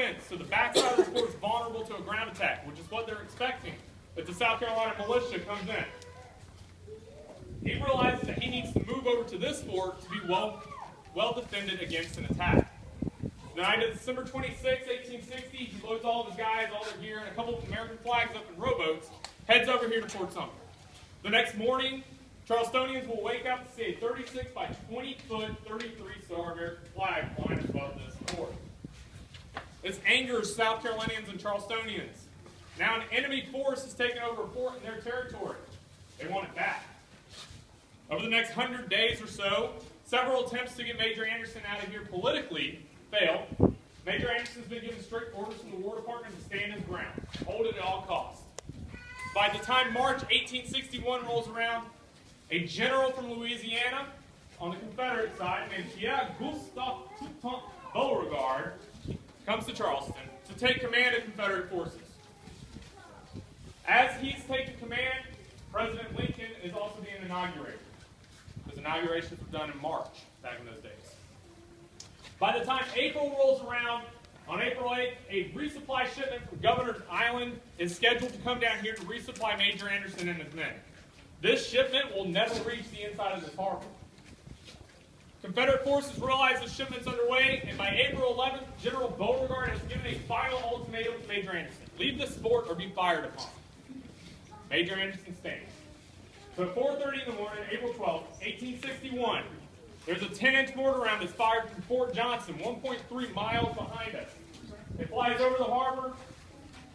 defense, so the backside of the fort is vulnerable to a ground attack, which is what they're expecting if the South Carolina militia comes in. He realizes that he needs to move over to this fort to be well defended against an attack. The night of December 26, 1860, he loads all of his guys, all their gear, and a couple of American flags up in rowboats, heads over here to Fort Sumter. The next morning, Charlestonians will wake up to see a 36 by 20 foot, 33-star American flag flying above this fort. This angers South Carolinians and Charlestonians. Now an enemy force has taken over a fort in their territory. They want it back. Over the next 100 days or so, several attempts to get Major Anderson out of here politically failed. Major Anderson's been given strict orders from the War Department to stand his ground, hold it at all costs. By the time March 1861 rolls around, a general from Louisiana on the Confederate side named Pierre Gustave Toutant Beauregard comes to Charleston to take command of Confederate forces. As he's taking command, President Lincoln is also being inaugurated. Those inaugurations were done in March, back in those days. By the time April rolls around, on April 8th, a resupply shipment from Governor's Island is scheduled to come down here to resupply Major Anderson and his men. This shipment will never reach the inside of this harbor. Confederate forces realize the shipment's underway, and by April 11th, General Beauregard has given a final ultimatum to Major Anderson. Leave this fort or be fired upon. Major Anderson stands. So at 4:30 in the morning, April 12th, 1861, there's a 10-inch mortar round that's fired from Fort Johnson, 1.3 miles behind us. It flies over the harbor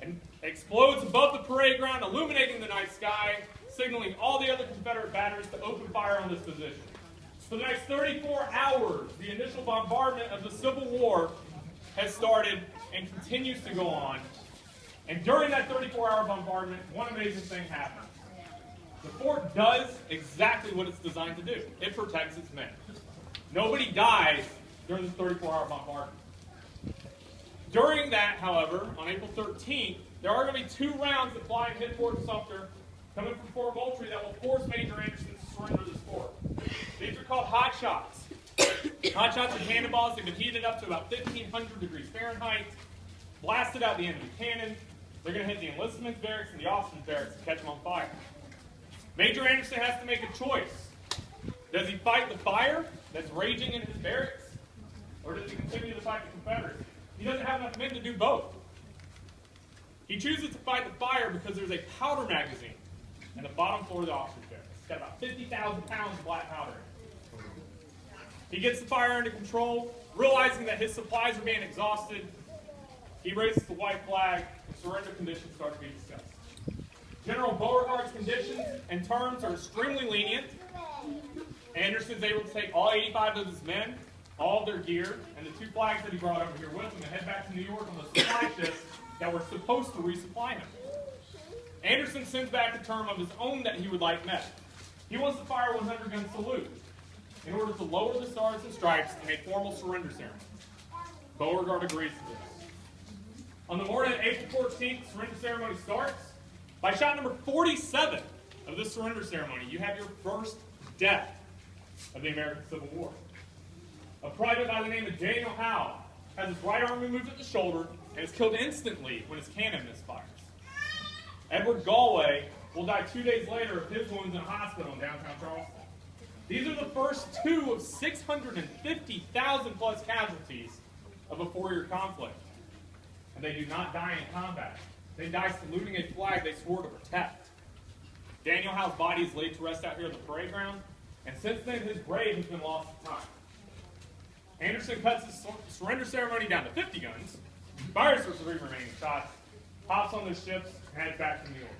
and explodes above the parade ground, illuminating the night sky, signaling all the other Confederate batteries to open fire on this position. For the next 34 hours, the initial bombardment of the Civil War has started and continues to go on. And during that 34-hour bombardment, one amazing thing happens. The fort does exactly what it's designed to do. It protects its men. Nobody dies during this 34-hour bombardment. During that, however, on April 13th, there are going to be 2 rounds that fly and hit Fort Sumter, coming from Fort Moultrie, that will force Major Anderson to surrender this fort. These are called hot shots. Hot shots are cannonballs that get heated up to about 1,500 degrees Fahrenheit, blasted out the enemy cannon. They're going to hit the enlistment barracks and the officers' barracks and catch them on fire. Major Anderson has to make a choice. Does he fight the fire that's raging in his barracks, or does he continue to fight the Confederates? He doesn't have enough men to do both. He chooses to fight the fire because there's a powder magazine in the bottom floor of the officers' barracks. It's got about 50,000 pounds of black powder in it. He gets the fire under control, realizing that his supplies are being exhausted. He raises the white flag, and surrender conditions start to be discussed. General Beauregard's conditions and terms are extremely lenient. Anderson's able to take all 85 of his men, all of their gear, and the 2 flags that he brought over here with him and head back to New York on the supply ships that were supposed to resupply him. Anderson sends back a term of his own that he would like met. He wants to fire 100-gun salute in order to lower the stars and stripes in a formal surrender ceremony. Beauregard agrees to this. On the morning of April 14th, the surrender ceremony starts. By shot number 47 of this surrender ceremony, you have your first death of the American Civil War. A private by the name of Daniel Howe has his right arm removed at the shoulder and is killed instantly when his cannon misfires. Edward Galway will die 2 days later of his wounds in a hospital in downtown Charleston. These are the first 2 of 650,000 plus casualties of a 4-year conflict. And they do not die in combat. They die saluting a flag they swore to protect. Daniel Howe's body is laid to rest out here on the parade ground, and since then his grave has been lost to time. Anderson cuts his surrender ceremony down to 50 guns, fires the 3 remaining shots, hops on those ships, and heads back to New York.